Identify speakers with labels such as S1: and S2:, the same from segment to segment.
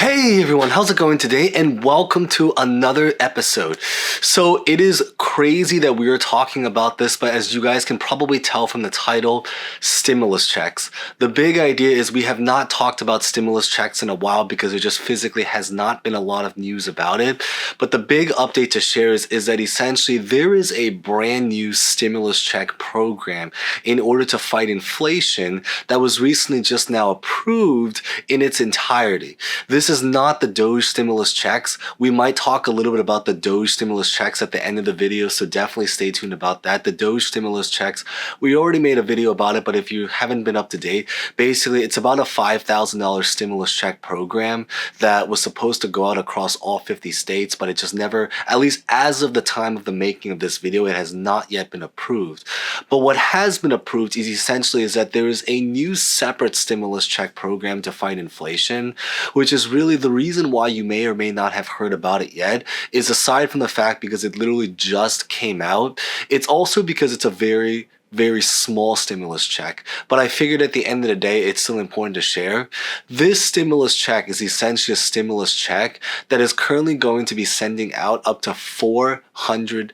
S1: Hey everyone, how's it going today? And welcome to another episode. So it is crazy that we are talking about this, but as you guys can probably tell from the title, stimulus checks. The big idea is we have not talked about stimulus checks in a while because there just physically has not been a lot of news about it. But the big update to share is that essentially there is a brand new stimulus check program in order to fight inflation that was recently just now approved in its entirety. This is not the Doge stimulus checks. We might talk a little bit about the Doge stimulus checks at the end of the video, so definitely stay tuned about that. The Doge stimulus checks, we already made a video about it, but if you haven't been up to date, basically it's about a $5,000 stimulus check program that was supposed to go out across all 50 states, but it just never, at least as of the time of the making of this video, it has not yet been approved. But what has been approved is essentially is that there is a new separate stimulus check program to fight inflation, which is really the reason why you may or may not have heard about it yet, is aside from the fact because it literally just came out, it's also because it's a very small stimulus check. But I figured at the end of the day, it's still important to share. This stimulus check is essentially a stimulus check that is currently going to be sending out up to $400.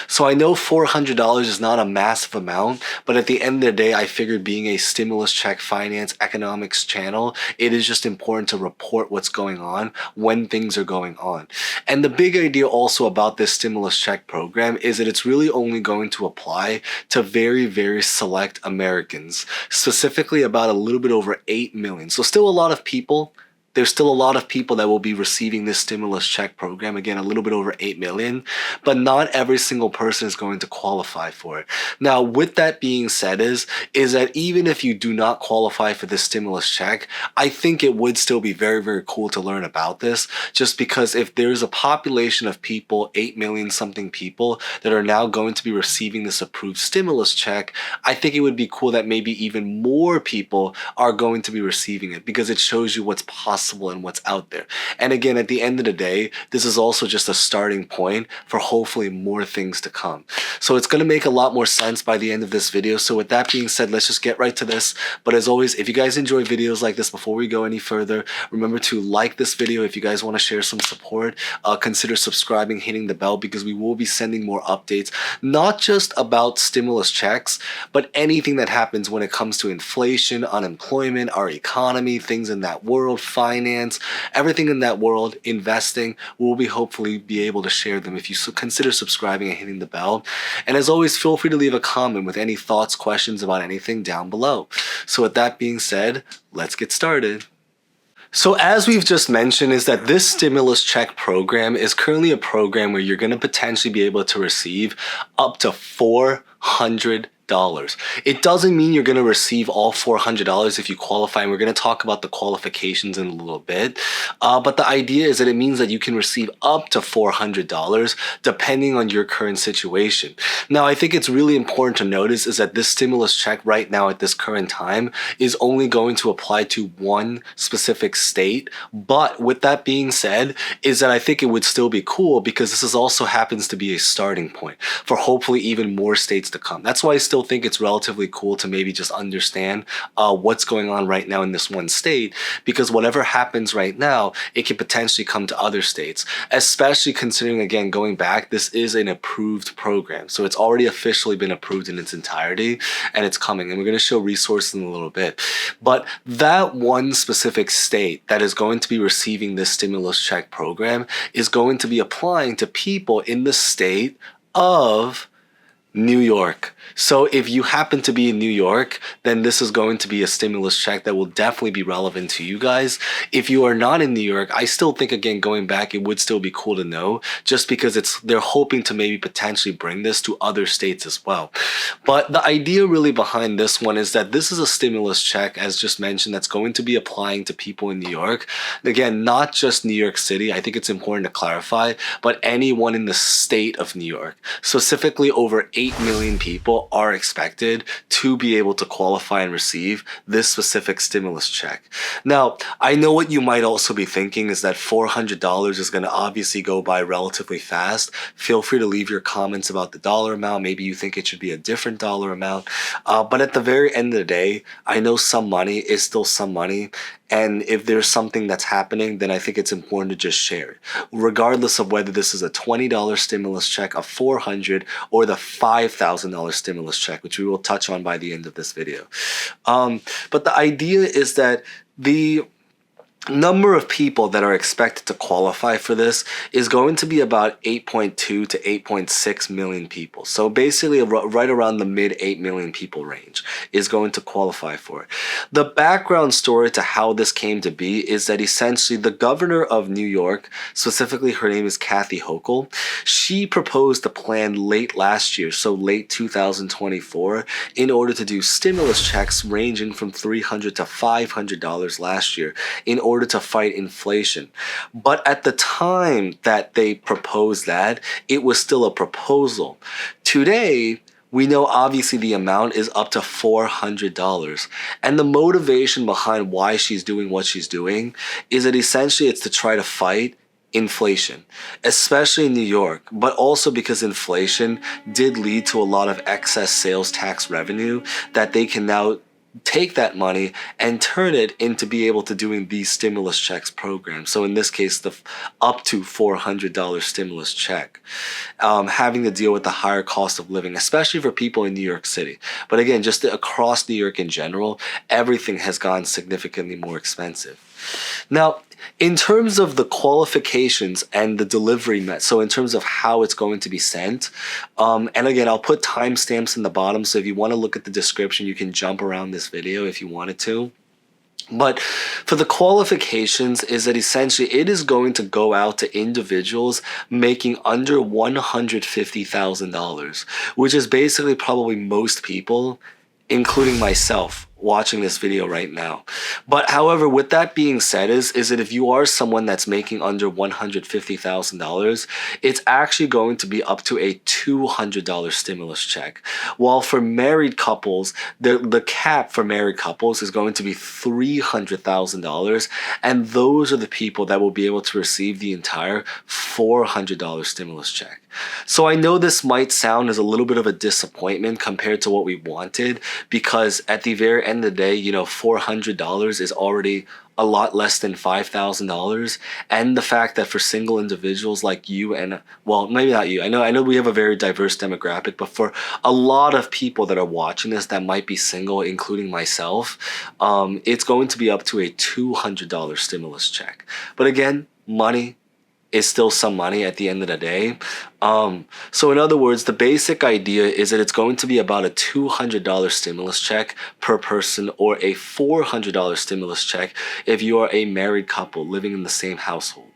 S1: So I know $400 is not a massive amount, but at the end of the day, I figured being a stimulus check finance economics channel, it is just important to report what's going on when things are going on. And the big idea also about this stimulus check program is that it's really only going to apply to very select Americans, specifically about a little bit over 8 million. So still a lot of people. There's still a lot of people that will be receiving this stimulus check program, again, a little bit over 8 million, but not every single person is going to qualify for it. Now, with that being said is that even if you do not qualify for this stimulus check, I think it would still be very cool to learn about this, just because if there's a population of people, 8 million something people, that are now going to be receiving this approved stimulus check, I think it would be cool that maybe even more people are going to be receiving it, because it shows you what's possible and what's out there. And again, at the end of the day, this is also just a starting point for hopefully more things to come. So it's going to make a lot more sense by the end of this video. So with that being said, let's just get right to this. But as always, if you guys enjoy videos like this, before we go any further, remember to like this video. If you guys want to share some support, consider subscribing, hitting the bell, because we will be sending more updates, not just about stimulus checks, but anything that happens when it comes to inflation, unemployment, our economy, things in that world, finance, everything in that world, investing. We'll be hopefully be able to share them if you consider subscribing and hitting the bell. And as always, feel free to leave a comment with any thoughts, questions about anything down below. So with that being said, let's get started. So as we've just mentioned, is that this stimulus check program is currently a program where you're going to potentially be able to receive up to $400. It doesn't mean you're going to receive all $400 if you qualify, and we're going to talk about the qualifications in a little bit. But the idea is that it means that you can receive up to $400 depending on your current situation. Now, I think it's really important to notice is that this stimulus check right now at this current time is only going to apply to one specific state. But with that being said, is that I think it would still be cool because this is also happens to be a starting point for hopefully even more states to come. That's why I still think it's relatively cool to maybe just understand what's going on right now in this one state, because whatever happens right now, it can potentially come to other states, especially considering, again, going back, this is an approved program. So it's already officially been approved in its entirety, and it's coming. And we're going to show resources in a little bit. But that one specific state that is going to be receiving this stimulus check program is going to be applying to people in the state of New York. So if you happen to be in New York, then this is going to be a stimulus check that will definitely be relevant to you guys. If you are not in New York, I still think, again, going back, it would still be cool to know, just because they're hoping to maybe potentially bring this to other states as well. But the idea really behind this one is that this is a stimulus check, as just mentioned, that's going to be applying to people in New York. Again, not just New York City, I think it's important to clarify, but anyone in the state of New York. Specifically, over 8 million people are expected to be able to qualify and receive this specific stimulus check. Now, I know what you might also be thinking is that $400 is going to obviously go by relatively fast. Feel free to leave your comments about the dollar amount. Maybe you think it should be a different dollar amount. But at the very end of the day, I know some money is still some money. And if there's something that's happening, then I think it's important to just share it, regardless of whether this is a $20 stimulus check, a $400, or the $5,000 stimulus check, which we will touch on by the end of this video. But the idea is that the number of people that are expected to qualify for this is going to be about 8.2 to 8.6 million people. So basically right around the mid 8 million people range is going to qualify for it. The background story to how this came to be is that essentially the governor of New York, specifically her name is Kathy Hochul, she proposed a plan late last year, so late 2024, in order to do stimulus checks ranging from $300 to $500 last year in order to fight inflation. But at the time that they proposed that, it was still a proposal. Today, we know obviously the amount is up to $400. And the motivation behind why she's doing what she's doing is that essentially it's to try to fight inflation, especially in New York, but also because inflation did lead to a lot of excess sales tax revenue that they can now take that money and turn it into be able to doing these stimulus checks programs. So in this case, the up to $400 stimulus check, having to deal with the higher cost of living, especially for people in New York City. But again, just across New York in general, everything has gone significantly more expensive. Now, in terms of the qualifications and the delivery so in terms of how it's going to be sent, and again, I'll put timestamps in the bottom, so if you want to look at the description, you can jump around this video if you wanted to. But for the qualifications is that essentially it is going to go out to individuals making under $150,000, which is basically probably most people, including myself, watching this video right now. But however, with that being said, is that if you are someone that's making under $150,000, it's actually going to be up to a $200 stimulus check. While for married couples, the cap for married couples is going to be $300,000, and those are the people that will be able to receive the entire $400 stimulus check. So I know this might sound as a little bit of a disappointment compared to what we wanted, because at the very end of the day, you know, $400 is already a lot less than $5,000. And the fact that for single individuals like you and, well, maybe not you, I know we have a very diverse demographic, but for a lot of people that are watching this that might be single, including myself, it's going to be up to a $200 stimulus check. But again, money is still some money at the end of the day. So in other words, the basic idea is that it's going to be about a $200 stimulus check per person, or a $400 stimulus check if you are a married couple living in the same household.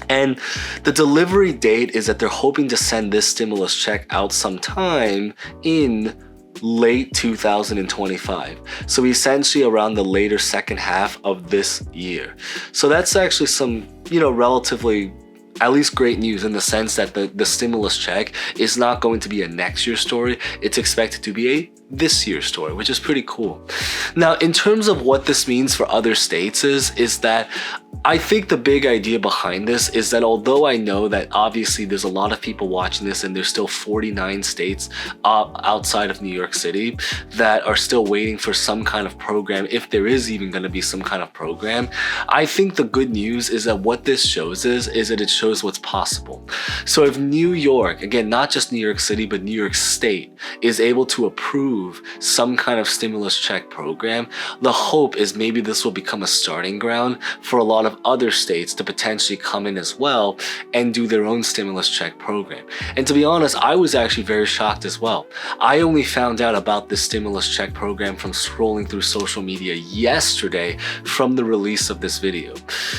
S1: And the delivery date is that they're hoping to send this stimulus check out sometime in late 2025. So essentially around the later second half of this year. So that's actually some, you know, relatively at least great news in the sense that the stimulus check is not going to be a next year story. It's expected to be a this year's story, which is pretty cool. Now, in terms of what this means for other states is that I think the big idea behind this is that although I know that obviously there's a lot of people watching this and there's still 49 states outside of New York City that are still waiting for some kind of program, if there is even going to be some kind of program, I think the good news is that what this shows is that it shows what's possible. So if New York, again, not just New York City, but New York State is able to approve some kind of stimulus check program, the hope is maybe this will become a starting ground for a lot of other states to potentially come in as well and do their own stimulus check program. And to be honest, I was actually very shocked as well. I only found out about this stimulus check program from scrolling through social media yesterday from the release of this video.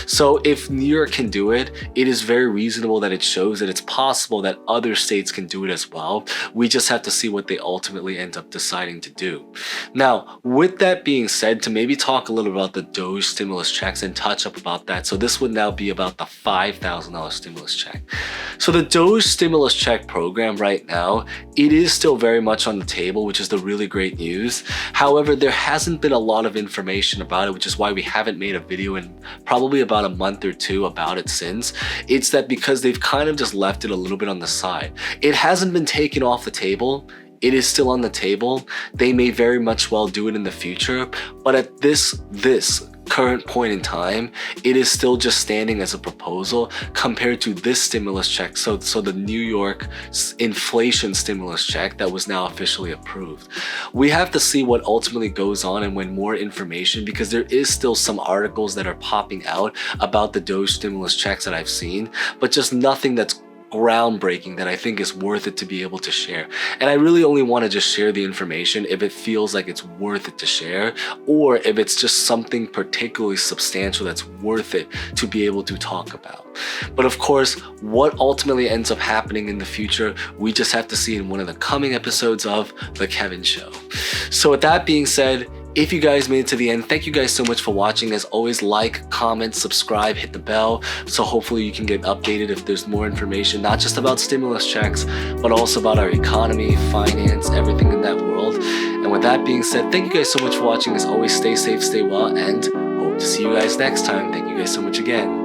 S1: So if New York can do it, it is very reasonable that it shows that it's possible that other states can do it as well. We just have to see what they ultimately end up deciding to do. Now, with that being said, to maybe talk a little about the Doge stimulus checks and touch up about that. So this would now be about the $5,000 stimulus check. So the Doge stimulus check program right now, it is still very much on the table, which is the really great news. However, there hasn't been a lot of information about it, which is why we haven't made a video in probably about a month or two about it since. It's that because they've kind of just left it a little bit on the side. It hasn't been taken off the table. It is still on the table. They may very much well do it in the future, but at this current point in time, it is still just standing as a proposal compared to this stimulus check. So the New York inflation stimulus check that was now officially approved. We have to see what ultimately goes on and when more information, because there is still some articles that are popping out about the Doge stimulus checks that I've seen, but just nothing that's groundbreaking that I think is worth it to be able to share. And I really only want to just share the information if it feels like it's worth it to share, or if it's just something particularly substantial that's worth it to be able to talk about. But of course, what ultimately ends up happening in the future, we just have to see in one of the coming episodes of The Kevin Show. So with that being said, if you guys made it to the end, thank you guys so much for watching. As always, like, comment, subscribe, hit the bell, so hopefully you can get updated if there's more information, not just about stimulus checks, but also about our economy, finance, everything in that world. And with that being said, thank you guys so much for watching. As always, stay safe, stay well, and hope to see you guys next time. Thank you guys so much again.